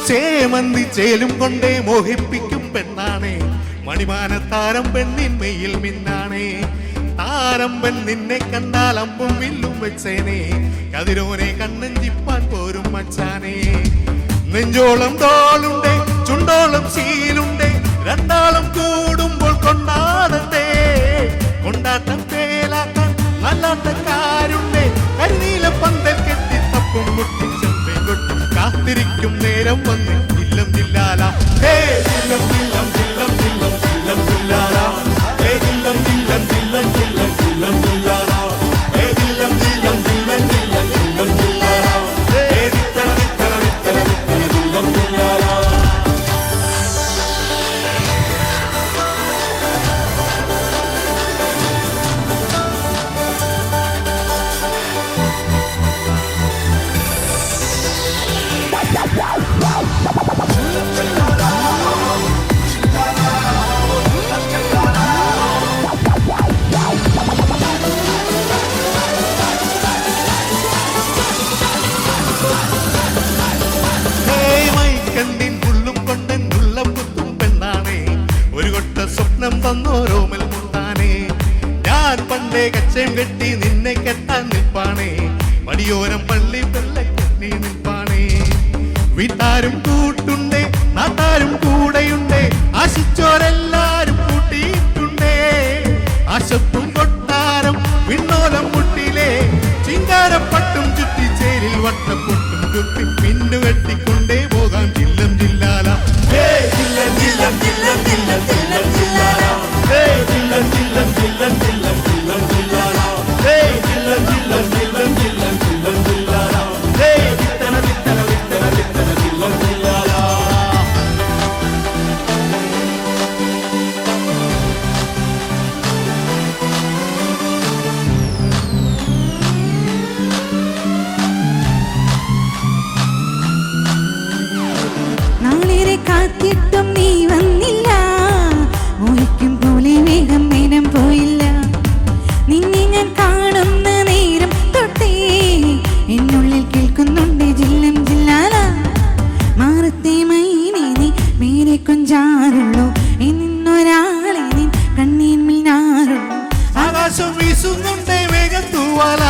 ചേമന്തി ചേലും കൊണ്ടേ മോഹിപ്പിക്കും പെണ്ണാണേ മണിമാനത്താരം പെണ്ണിന്മയിൽ മിന്നാണേ താരമ്പൻ നിന്നെ കണ്ടാൽ അമ്പും വില്ലും വെച്ചേനെ കതിരോനെ കണ്ണഞ്ചിപ്പാൻ പോരും മച്ചാനെ നെഞ്ചോളം തോളുണ്ടേ ചുണ്ടോളം ശീലുണ്ടേ രണ്ടാളും കൂടുമ്പോൾ കൊണ്ടാടണ്ടേ കൊണ്ടാട്ടം പേലാക്കാൻ നല്ലാട്ടക്കാരുണ്ടേ കരിനീല പന്തൽ കെട്ടി തപ്പും മുട്ടി ചെമ്പേ കൊട്ടും കാത്തിരിക്കും നേരം വന്ന് ഇല്ലം ജില്ലാല ഹേ ജില്ലം ജില്ലം ജില്ലം ജില്ലം ജില്ലം ജില്ലാല ഹേ ജില്ലം ജില്ലം ജില്ലം ജില്ലം ജില്ലം ജില്ലാല ഹേ ജില്ലം ജില്ലം ജില്ലം ജില്ലം ജില്ലം ജില്ലാല ഹേ വിത്തന വിത്തന വിത്തന വിത്തന ജില്ലം ജില്ലാല സ്വപ്നം തന്നോരോമൽ മുട്ടാനേ ഞാൻ പണ്ടേ കച്ചം കെട്ടി നിന്നെ കെട്ടാൻ നിൽപ്പാണേ വടിയോരം പള്ളി പെള്ള കെട്ടി നിൽപ്പാണേ വീട്ടാരും കൂട്ടുണ്ടേ നാട്ടാരും കൂടെയുണ്ടേ ആശിച്ചോരെല്ലാരും കൂട്ടിയിട്ടുണ്ടേ ആശപ്പും കൊട്ടാരം വിണ്ണോലം മുട്ടിലേ ചിങ്കാരപ്പട്ടും ചുറ്റിച്ചേരിൽ വട്ടപ്പൊട്ടും കുത്തി പിന്നു കെട്ടിക്കൊണ്ടേ പോകാം ജില്ലം ജില്ലാല ജില്ലം ജില്ലം ജില്ലം ജില്ലം ജില്ലം ജില്ലാല ജില്ലം ജില്ലം ജില്ലം ജില്ലം ജില്ലം ജില്ലാല ജില്ലം ജില്ലം ജില്ലം ജില്ലം ജില്ലം ജില്ലാല വിത്തന വിത്തന വിത്തന വിത്തന ജില്ലം ജില്ലാല നാളേറെ കാത്തിട്ടും നീ വന്നില്ല മോഹിക്കും പോലെ വേഗം നേരം പോയില്ല നിന്നെ ഞാൻ കാണുന്ന നേരം തൊട്ടേ എന്നുള്ളിൽ കേൾക്കുന്നുണ്ട് ജില്ലം ജില്ലാല മാറത്തെ മൈനെ നീ മേരെ കൊഞ്ചാറുള്ളൂ എന്നൊരാളെ നീ കണ്ണീന്മിൽ നാറുള്ളൂ ആകാശം വീശുന്നുണ്ടേ വേഗത്തൂവാല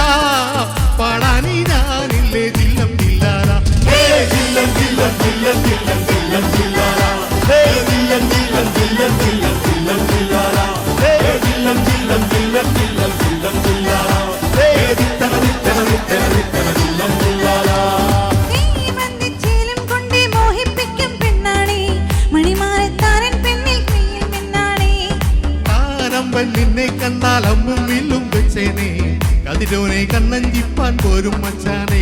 പാടാനി ഞാനില്ലേ ജില്ലം ജില്ലാല ജില്ലം ജില്ലം ജില്ലം ജില്ലം ജില്ലം ജില്ലാല ജില്ലം ജില്ലം ജില്ലം ജില്ലം ജില്ലം ജില്ലാല ജില്ലം ജില്ലം ജില്ലം ജില്ലം ജില്ലം ജില്ലാല വിത്തന വിത്തന വിത്തന വിത്തന ജില്ലം ജില്ലാല ചേലും കൊണ്ടേ മോഹിപ്പിക്കും പെണ്ണാണേ മണിമാരത്താരൻ പെണ്ണിൽ കയ്യിൽ മിന്നാണേ താരമ്പൻ നിന്നെ കണ്ടാൽ അമ്പും വില്ലും വെച്ചേനെ കതിരോനെ കണ്ണഞ്ചിപ്പാൻ പോരും മച്ചാനെ